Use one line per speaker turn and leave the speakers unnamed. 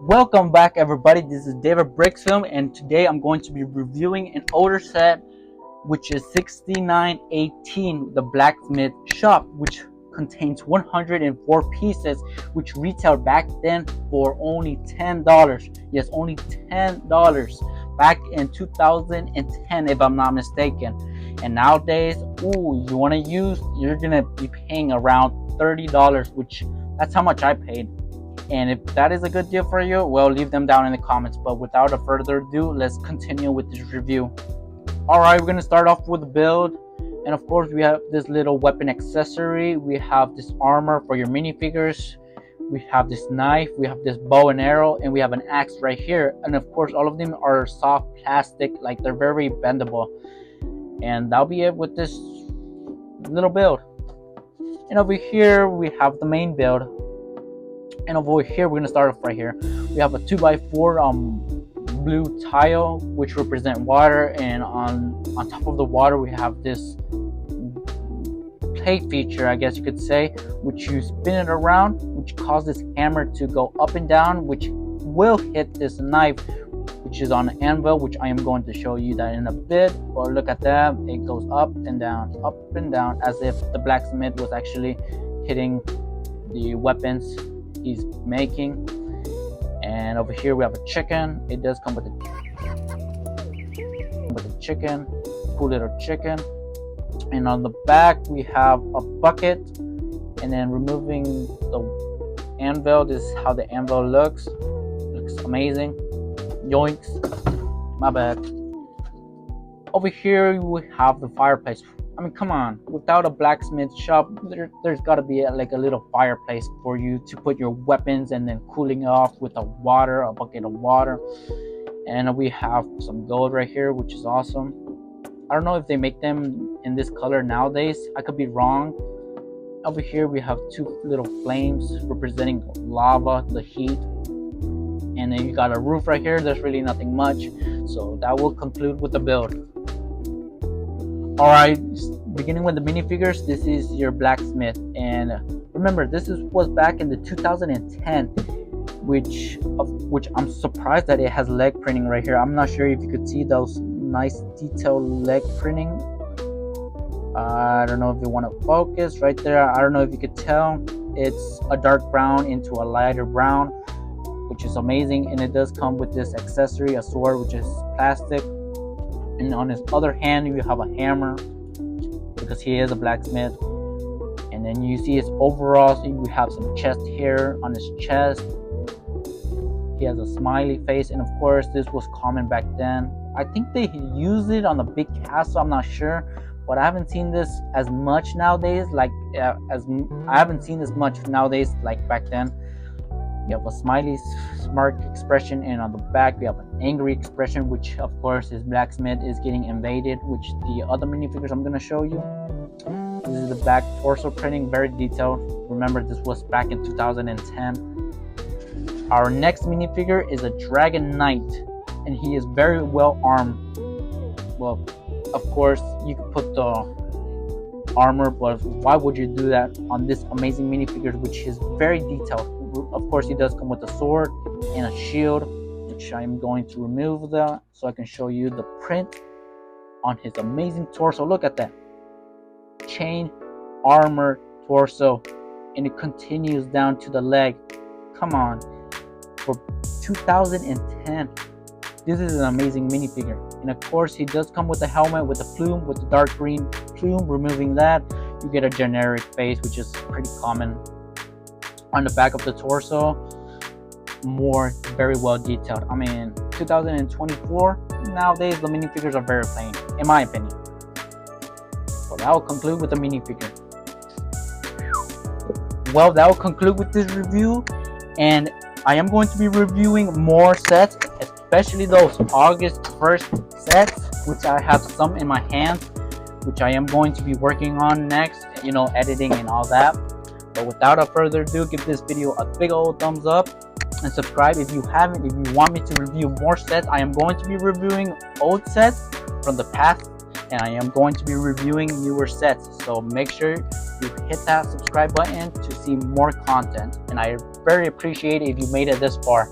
Welcome back, everybody. This is David Bricksfilm, and today I'm going to be reviewing an older set, which is 6918, the Blacksmith shop, which contains 104 pieces, which retailed back then for only $10. Yes, only $10 back in 2010, if I'm not mistaken. And nowadays, you want to use, you're gonna be paying around $30, which that's how much I paid. And if that is a good deal for you, well, leave them down in the comments. But without a further ado, let's continue with this review. Alright, we're going to start off with the build. And of course, we have this little weapon accessory. We have this armor for your minifigures. We have this knife. We have this bow and arrow. And we have an axe right here. And of course, all of them are soft plastic. Like, they're very bendable. And that'll be it with this little build. And over here, we have the main build. And over here, we're gonna start off right here. We have a 2x4 blue tile, which represent water, and on top of the water, we have this plate feature, I guess you could say, which you spin it around, which causes this hammer to go up and down, which will hit this knife, which is on an anvil, which I am going to show you that in a bit. But look at that, it goes up and down, as if the blacksmith was actually hitting the weapons he's making. And over here we have a chicken. It does come with a chicken, cool little chicken. And on the back we have a bucket, and then removing the anvil, this is how the anvil looks amazing. Yoinks, my bad. Over here we have the fireplace. I mean, come on, without a blacksmith shop, there's got to be like a little fireplace for you to put your weapons and then cooling off with a bucket of water. And we have some gold right here, which is awesome. I don't know if they make them in this color nowadays. I could be wrong. Over here we have two little flames representing lava, the heat. And then you got a roof right here. There's really nothing much. So that will conclude with the build. Alright, beginning with the minifigures, this is your blacksmith. And remember, this was back in the 2010, which I'm surprised that it has leg printing right here. I'm not sure if you could see those nice detailed leg printing. I don't know if you want to focus right there. I don't know if you could tell. It's a dark brown into a lighter brown, which is amazing. And it does come with this accessory, a sword, which is plastic. And on his other hand, you have a hammer, because he is a blacksmith. And then you see his overalls. So you have some chest hair on his chest. He has a smiley face, and of course, this was common back then. I think they used it on the big castle. I'm not sure, but I haven't seen this as much nowadays. I haven't seen this much nowadays like back then. You have a smiley smart expression, and on the back we have an angry expression, which of course his blacksmith is getting invaded, which the other minifigures I'm going to show you. This is the back torso printing, very detailed. Remember, this was back in 2010. Our next minifigure is a dragon knight, and he is very well armed. Well, of course you could put the armor, but why would you do that on this amazing minifigure, which is very detailed? Of course, he does come with a sword and a shield, which I'm going to remove that so I can show you the print on his amazing torso. Look at that. Chain armor torso, and it continues down to the leg. Come on. For 2010, this is an amazing minifigure. And of course, he does come with a helmet with a plume, with the dark green plume. Removing that, you get a generic face, which is pretty common. On the back of the torso, very well detailed. I mean, 2024, nowadays the minifigures are very plain, in my opinion. So that will conclude with the minifigure. Well, that will conclude with this review, and I am going to be reviewing more sets, especially those August 1st sets, which I have some in my hands, which I am going to be working on next, editing and all that. But without a further ado, give this video a big old thumbs up and subscribe if you haven't. If you want me to review more sets, I am going to be reviewing old sets from the past, and I am going to be reviewing newer sets. So make sure you hit that subscribe button to see more content, and I very appreciate it if you made it this far.